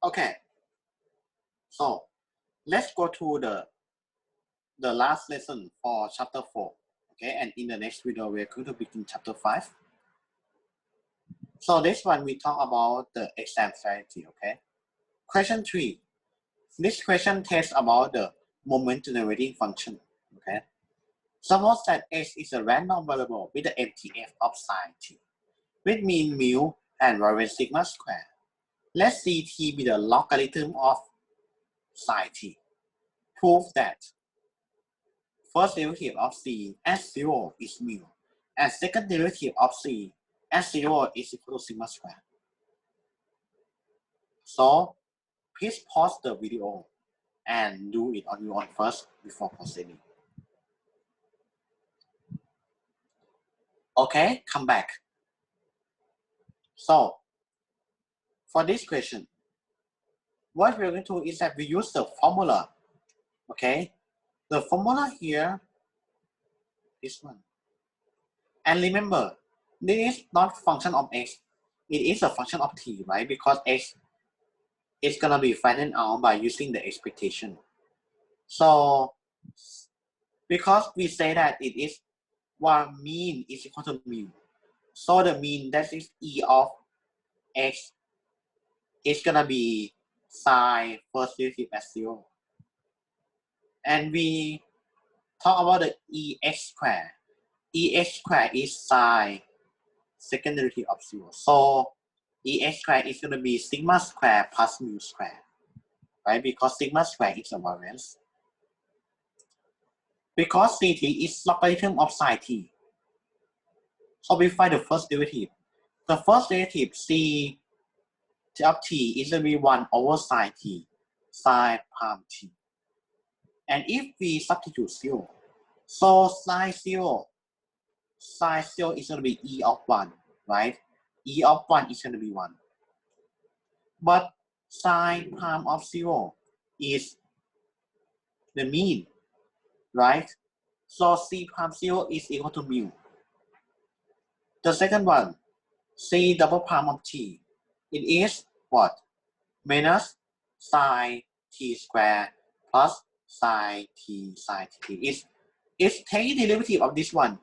Okay, so let's go to the last lesson for chapter 4. Okay, and in the next video we're going to begin chapter 5. So this one we talk about the exam strategy. Okay, question 3. This question tests about the moment generating function. Okay, suppose that x is a random variable with the MTF of psi t, with mean mu and variance sigma square. Let Ct be the logarithm of psi t. Prove that first derivative of c at 0 is mu, and second derivative of c at 0 is equal to sigma square. So please pause the video and do it on your own first before proceeding. Okay, come back. So for this question, what we're going to do is that we use the formula. Okay, the formula here, this one. And remember, this is not function of x, it is a function of t, right? Because x is gonna be flattened out by using the expectation. So because we say that it is one mean is equal to mu, so the mean that is e of x is gonna be psi first derivative at 0. And we talk about the ex square. Ex square is psi second derivative of 0. So ex square is going to be sigma square plus mu square, right? Because sigma square is a variance. Because Ct is logarithm of psi t. So we find the first derivative. The first derivative C of t is going to be 1 over psi t, psi prime t. And if we substitute 0, so psi 0 is going to be e of 1, right? E of 1 is going to be 1. But psi prime of 0 is the mean, right? So c prime 0 is equal to mu. The second one, c double prime of t, it is what? Minus psi t square plus psi t is taking the derivative of this one,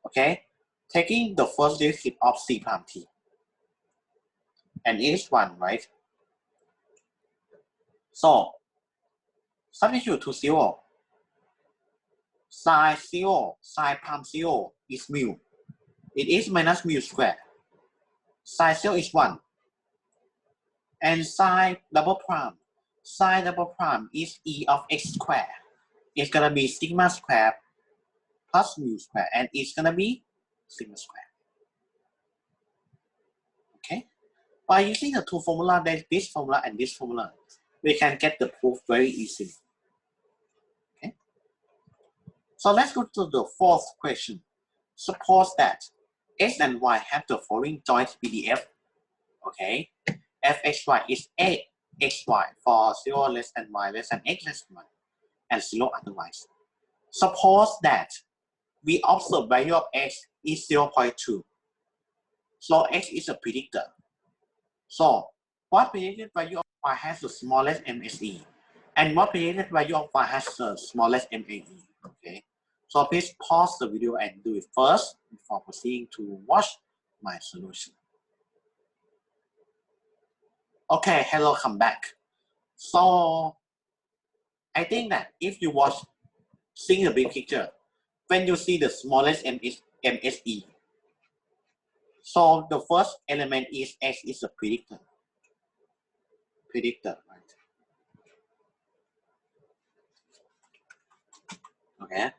okay? Taking the first derivative of c prime t. And it is 1, right? So substitute to 0. Psi 0, psi prime 0 is mu. It is minus mu square. Psi 0 is 1. And psi double prime is e of x square. It's gonna be sigma square plus mu square, and it's gonna be sigma square. Okay? By using the two formula, this formula and this formula, we can get the proof very easily. Okay? So let's go to the fourth question. Suppose that x and y have the following joint PDF. Okay, fxy is a xy for 0 less than y less than x less than 1 and 0 otherwise. Suppose that we observe value of x is 0.2. So x is a predictor. So what predicted value of y has the smallest MSE? And what predicted value of y has the smallest MAE? Okay. So please pause the video and do it first before proceeding to watch my solution. Okay, hello, come back. So I think that if you watch seeing the big picture, when you see the smallest MSE, so the first element is x is a predictor. Right? Okay.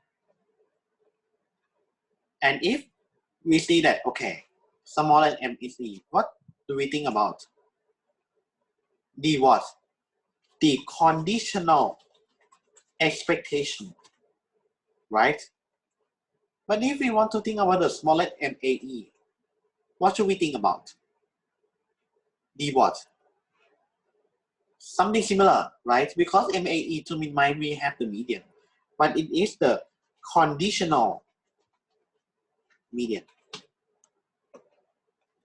And if we see that, okay, smaller MSE, what do we think about? The what? The conditional expectation, right? But if we want to think about the smallest MAE, what should we think about? The what? Something similar, right? Because MAE to minimize we have the median, but it is the conditional median.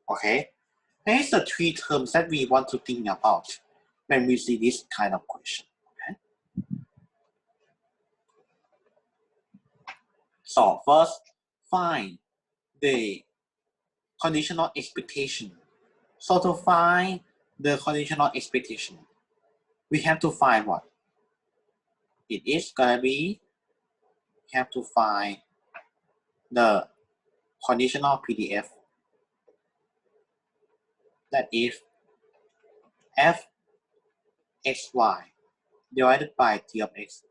Okay, here's the three terms that we want to think about. when we see this kind of question. Okay. So first, find the conditional expectation. So to find the conditional expectation, we have to find what? It is gonna be, we have to find the conditional PDF. That is f xy divided by g of x.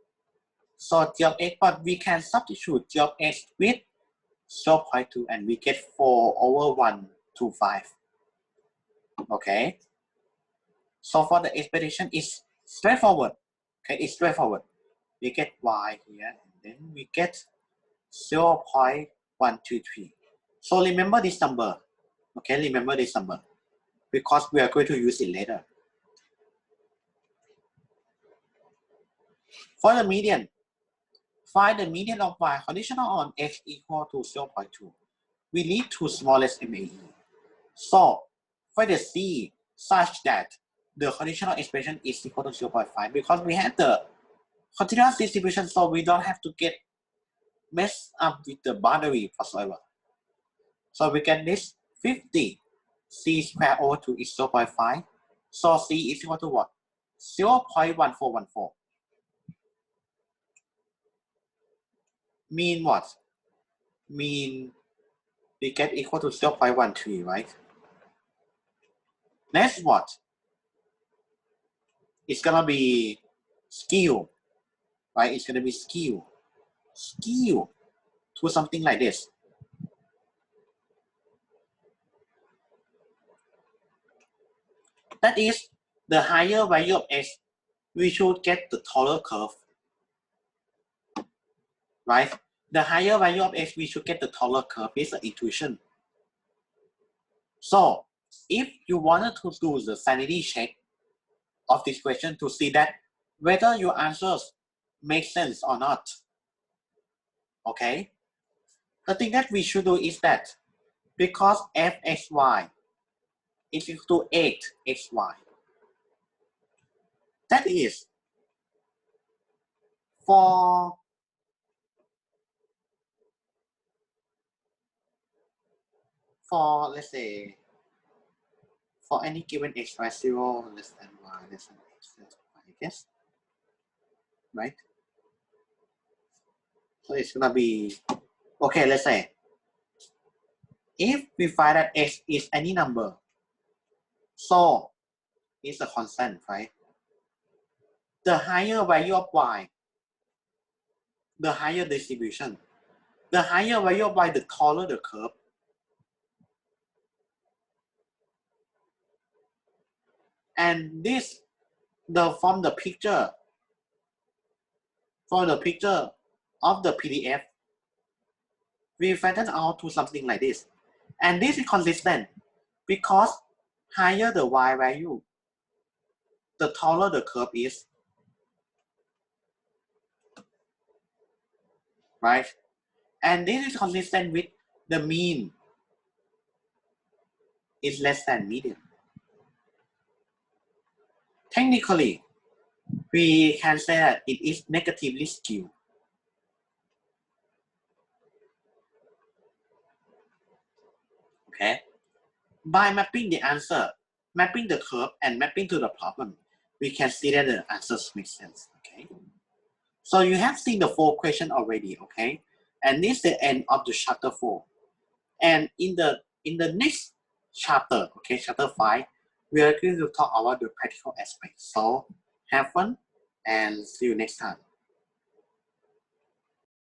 So g of x, but we can substitute g of x with 0.2 and we get 4/125. Okay. So for the expectation, it's straightforward. Okay, it's straightforward. We get y here and then we get 0.123. So remember this number. Okay, remember this number because we are going to use it later. For the median, find the median of y conditional on x equal to 0.2. We need to smallest MAE. So find the C such that the conditional expression is equal to 0.5 because we have the continuous distribution, so we don't have to get messed up with the boundary whatsoever. So we get this 50 C squared over 2 is 0.5. So C is equal to what? 0.1414. Mean what? Mean we get equal to 0.13, right? Next what? It's gonna be skew, right? It's gonna be skew to something like this. That is, the higher value of x, we should get the taller curve, right? The higher value of x, we should get the taller curve. It's an intuition. So if you wanted to do the sanity check of this question to see that whether your answers make sense or not, okay? The thing that we should do is that because fxy is equal to 8xy, that is for let's say for any given x, right, 0 less than y less than x less than y, I guess, right? So it's gonna be, okay, let's say if we find that x is any number, so it's a constant, right? The higher value of y, the higher distribution, the higher value of y, the taller the curve. And this, from the picture of the PDF, we flatten out to something like this. And this is consistent because higher the y value, the taller the curve is, right? And this is consistent with the mean is less than median. Technically, we can say that it is negatively skewed. Okay? By mapping the answer, mapping the curve, and mapping to the problem, we can see that the answers make sense. Okay? So you have seen the 4 questions already, okay? And this is the end of the chapter 4. And in the next chapter, okay, chapter 5, we are going to talk about the practical aspects. So have fun and see you next time.